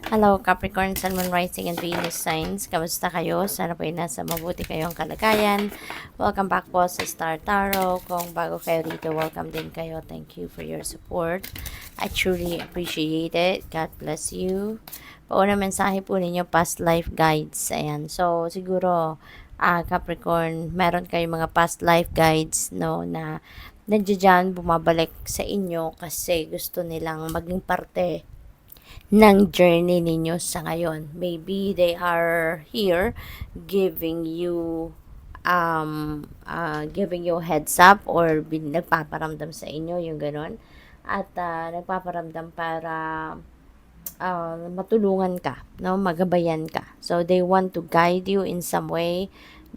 Hello Capricorn, Sun, Moon, Rising, and Venus signs. Kamusta kayo? Sana po ay nasa mabuti kayong kalagayan. Welcome back po sa Star Tarot. Kung bago kayo dito, welcome din kayo. Thank you for your support. I truly appreciate it. God bless you. Pauna mensahe po ninyo, past life guides. Ayan. So, siguro, Capricorn, meron kayong mga past life guides, no, na nandiyan bumabalik sa inyo kasi gusto nilang maging parte ng journey ninyo sa ngayon. Maybe they are here giving you giving you heads up or nagpaparamdam sa inyo yung ganun at nagpaparamdam para matulungan ka, no, magabayan ka. So they want to guide you in some way.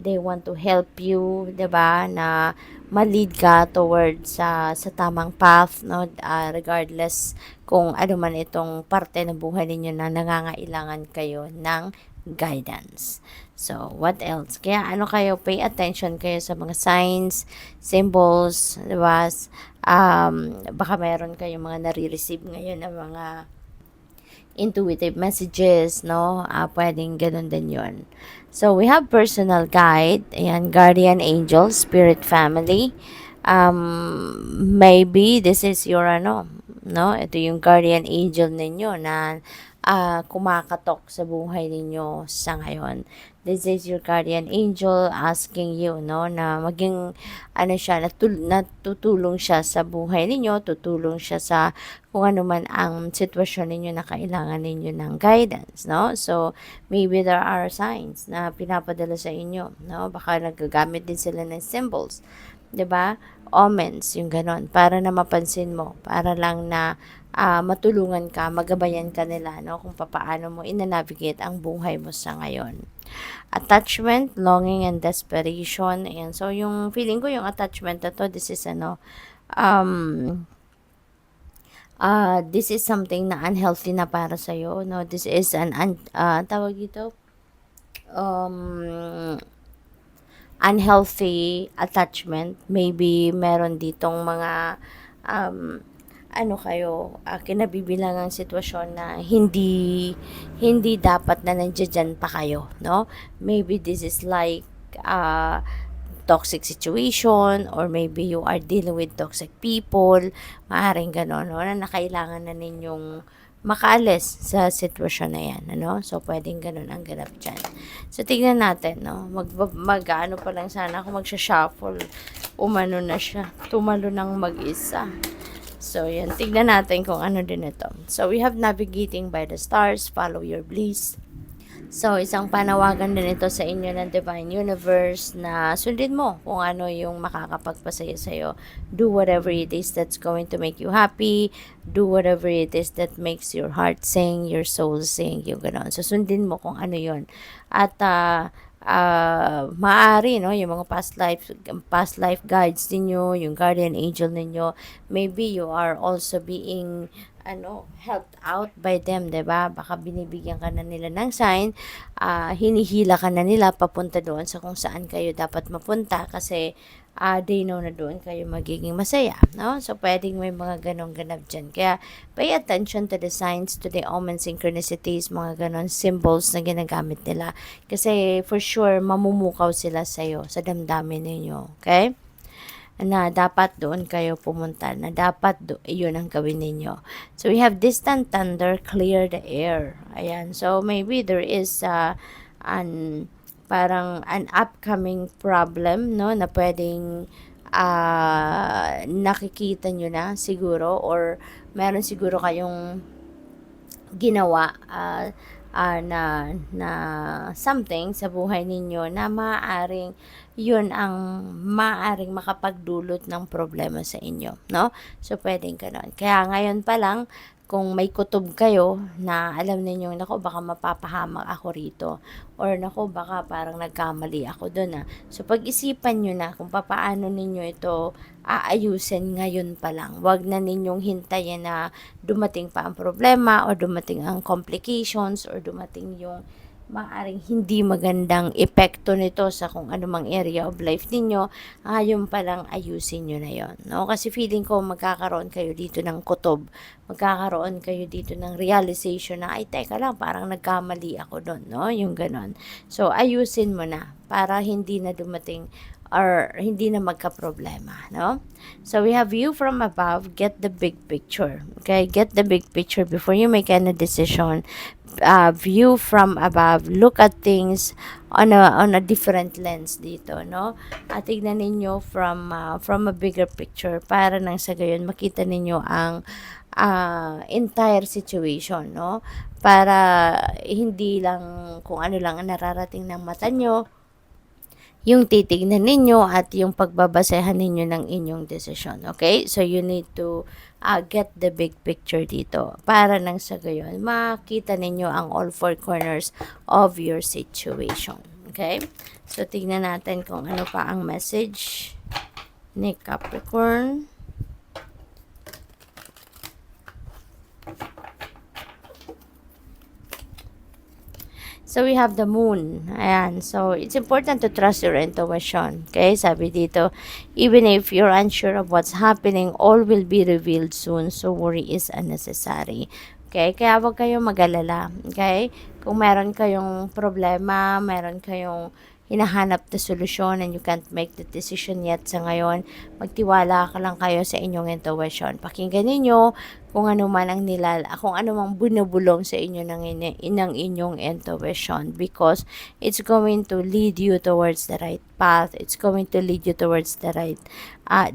They want to help you, 'di ba, na ma-lead ka towards sa tamang path, no, regardless kung ano man itong parte ng buhay ninyo na nangangailangan kayo ng guidance. So, what else? Kaya ano kayo, pay attention kayo sa mga signs, symbols, 'di ba? Baka meron kayong mga nare-receive ngayon ng mga intuitive messages, no? Pwedeng ganun din yun. So, we have personal guide, ayan, guardian angel, spirit family. Maybe this is your no? Ito yung guardian angel ninyo na kumakatok sa buhay ninyo sa ngayon. This is your guardian angel asking you, no, na maging siya, natutulong siya sa buhay ninyo, tutulong siya sa kung ano man ang sitwasyon ninyo na kailangan ninyo ng guidance, no? So, maybe there are signs na pinapadala sa inyo, no? Baka nagagamit din sila ng symbols, 'di ba? Omens, yung ganon, para na mapansin mo, para lang na matulungan ka, magabayan ka nila, no, kung paano mo inanavigate ang buhay mo sa ngayon. Attachment, longing, and desperation. Ayan. So, yung feeling ko, yung attachment na to, um, this is something na unhealthy na para sa'yo, no? This is tawag dito, um, unhealthy attachment. Maybe meron ditong mga um, kayo, kinabibilangang sitwasyon na hindi dapat na nandiyan pa kayo, no? Maybe this is like toxic situation, or maybe you are dealing with toxic people, maaring gano'n, no, na nakailangan na ninyong makaalis sa sitwasyon na yan, ano? So, pwedeng ganun ang ganap dyan. So, tignan natin, no? Ano pa lang sana ako magsha-shuffle. Umano na siya. Tumalo ng mag-isa. So, yan. Tignan natin kung ano din ito. So, we have navigating by the stars. Follow your bliss. So, isang panawagan din ito sa inyo ng Divine Universe na sundin mo kung ano yung makakapagpasaya sa'yo. Do whatever it is that's going to make you happy. Do whatever it is that makes your heart sing, your soul sing, yung gano'n. So, sundin mo kung ano yon. At, maaari, no, yung mga past life guides ninyo, yung guardian angel ninyo, maybe you are also being helped out by them, 'di ba? Baka binibigyan ka na nila ng sign, hinihila ka na nila papunta doon sa kung saan kayo dapat mapunta kasi they know na doon kayo magiging masaya, no? So, pwedeng may mga ganong ganap dyan. Kaya, pay attention to the signs, to the omens, synchronicities, mga ganon symbols na ginagamit nila. Kasi, for sure, mamumukaw sila sa'yo, sa damdamin ninyo, okay? Na dapat doon kayo pumunta, na dapat iyon ang gawin ninyo. So, we have distant thunder, clear the air. Ayan. So, maybe there is an parang an upcoming problem, no, na pwedeng nakikita nyo na siguro, or meron siguro kayong ginawa na something sa buhay ninyo na maaaring yun ang maaaring makapagdulot ng problema sa inyo, no? So, pwedeng ganon. Kaya ngayon pa lang, kung may kutob kayo na alam ninyong, nako, baka mapapahamak ako rito, or nako, baka parang nagkamali ako doon. So, pag-isipan nyo na kung paano ninyo ito aayusin ngayon pa lang. Wag na ninyong hintayin na dumating pa ang problema, or dumating ang complications, or dumating yung maaring hindi magandang epekto nito sa kung anumang area of life ninyo, yung palang ayusin nyo na yon, no? Kasi feeling ko magkakaroon kayo dito ng kutob, magkakaroon kayo dito ng realization na, ay teka lang, parang nagkamali ako doon, no? Yung ganon. So, ayusin mo na para hindi na dumating or hindi na magka-problema, no? So, we have view from above, get the big picture. Okay, get the big picture before you make any decision. View from above, look at things on a different lens dito, no? At tignan ninyo from a bigger picture para nang sa gayon makita ninyo ang entire situation, no? Para hindi lang kung ano lang ang nararating ng mata nyo, yung titignan ninyo at yung pagbabasehan ninyo ng inyong desisyon. Okay? So, you need to get the big picture dito para nang sa gayon makita ninyo ang all four corners of your situation. Okay? So, tignan natin kung ano pa ang message ni Capricorn. So, we have the moon. Ayan. So, it's important to trust your intuition. Okay? Sabi dito, even if you're unsure of what's happening, all will be revealed soon. So, worry is unnecessary. Okay? Kaya wag kayong mag-alala. Okay? Kung meron kayong problema, meron kayong hinahanap na solusyon and you can't make the decision yet sa ngayon, magtiwala ka lang kayo sa inyong intuition. Pakinggan ninyo kung ano man ang kung ano mang binubulong sa inyo ng inyong intuition, because it's going to lead you towards the right path. It's going to lead you towards the right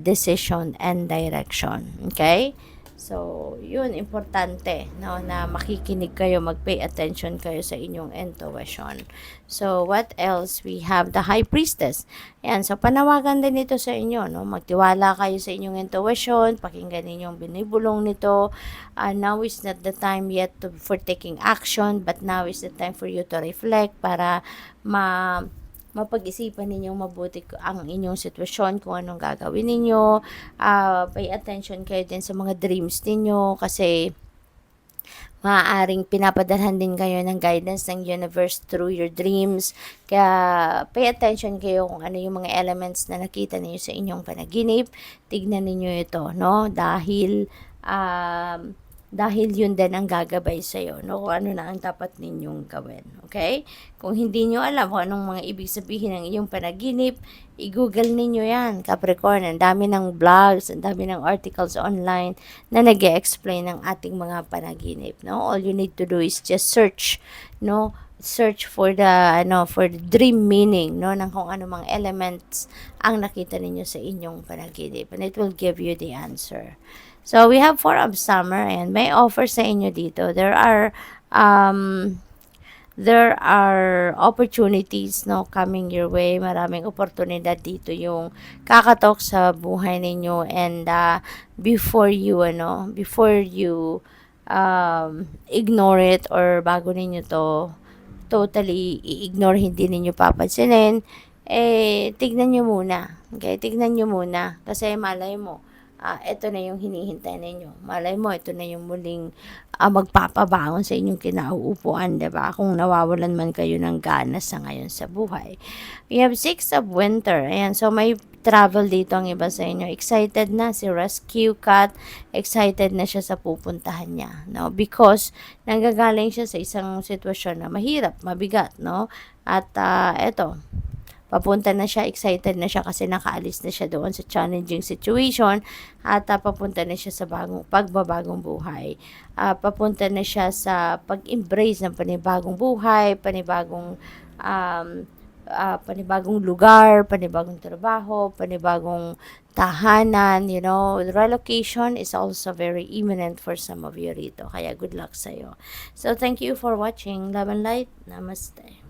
decision and direction. Okay? So, yun, importante, no, na makikinig kayo, mag-pay attention kayo sa inyong intuition. So, what else? We have the High Priestess. Ayan, so panawagan din ito sa inyo, no? Magtiwala kayo sa inyong intuition, pakinggan ninyong binibulong nito. Now is not the time yet for taking action, but now is the time for you to reflect para mapag-isipan ninyong mabuti ang inyong sitwasyon, kung anong gagawin ninyo. Pay attention kayo din sa mga dreams ninyo kasi maaaring pinapadalhan din kayo ng guidance ng universe through your dreams. Kaya pay attention kayo kung ano yung mga elements na nakita niyo sa inyong panaginip. Tignan niyo ito, no? Dahil yun din ang gagabay sa'yo, no? Kung ano na ang dapat ninyong gawin, okay? Kung hindi nyo alam kung anong mga ibig sabihin ng iyong panaginip, i-google ninyo yan, Capricorn. Ang dami ng blogs, ang dami ng articles online na nag-e-explain ng ating mga panaginip, no? All you need to do is just search, no? Search for the dream meaning, no, ng kung ano mang elements ang nakita ninyo sa inyong panaginip, and it will give you the answer. So, we have 4 of summer and may offer sa inyo dito. There are opportunities, no, coming your way. Maraming oportunidad dito yung kakatok sa buhay ninyo, and before you ignore it, or bago ninyo to totally i-ignore, hindi ninyo papansinin, tignan nyo muna. Okay? Tignan nyo muna. Kasi malay mo, ito na yung hinihintay ninyo. Malay mo, ito na yung muling magpapabangon sa inyong kinauupuan, diba? Kung nawawalan man kayo ng gana sa ngayon sa buhay. We have 6 of winter. Ayan, so may travel dito ang iba sa inyo. Excited na si Rescue Cat. Excited na siya sa pupuntahan niya, no? Because nanggagaling siya sa isang sitwasyon na mahirap, mabigat, no? At eto, papunta na siya, excited na siya kasi nakaalis na siya doon sa challenging situation, at papunta na siya sa pagbabagong buhay. Papunta na siya sa pag-embrace ng panibagong buhay, panibagong lugar, panibagong trabaho, panibagong tahanan, you know. Relocation is also very imminent for some of you rito. Kaya good luck sa'yo. So, thank you for watching. Love and light. Namaste.